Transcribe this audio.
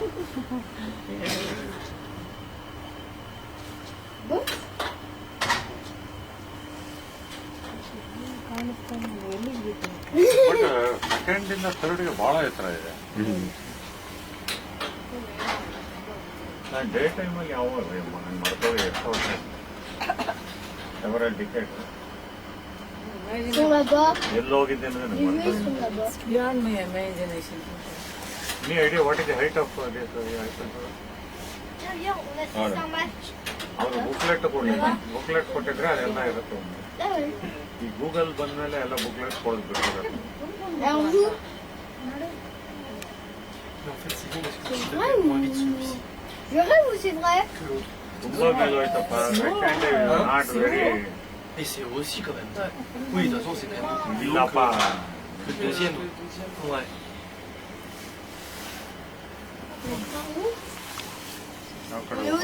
But ಸೆಕೆಂಡಿಂದ ಥರ್ಡ್ಗೆ ಭಾಳ ಎತ್ತರ ಇದೆ. ನಾನು ಡೇ ಟೈಮಲ್ಲಿ ಯಾವಾಗ ನಾನು ಮಾಡ್ಕೊಳ್ಳಿ ಎಷ್ಟು ವರ್ಷ ಸೆವರಲ್ ಡಿಕೆಟ್ ಎಲ್ಲಿ ಹೋಗಿದ್ದೆ ಅಂದ್ರೆ ನನಗೆ Beyond my imagination. ನೀ idea what is the height of ಅವರು ಬುಕ್ಲೆಟ್ ಕೊಟ್ಟಿದ್ರೆ ಅದೆಲ್ಲ ಇರುತ್ತೆ. ಈ ಗೂಗಲ್ ಬಂದ್ಮೇಲೆ ಎಲ್ಲ ಬುಕ್ಲೆಟ್ ಕೊಡೋದು ಬಿಟ್ಟಿದ್ದಾರೆ. Je rêve ou c'est vrai? ತುಂಬಾ ಮೇಲೆ ಹೋಯ್ತಪ್ಪ. Second not very. Et c'est aussi quand même. Oui, de toute façon, c'est quand même beaucoup plus long ಇಲ್ಲಪ್ಪ. que le deuxième. Ouais. ಯಾವ ಕಡೆ Le 2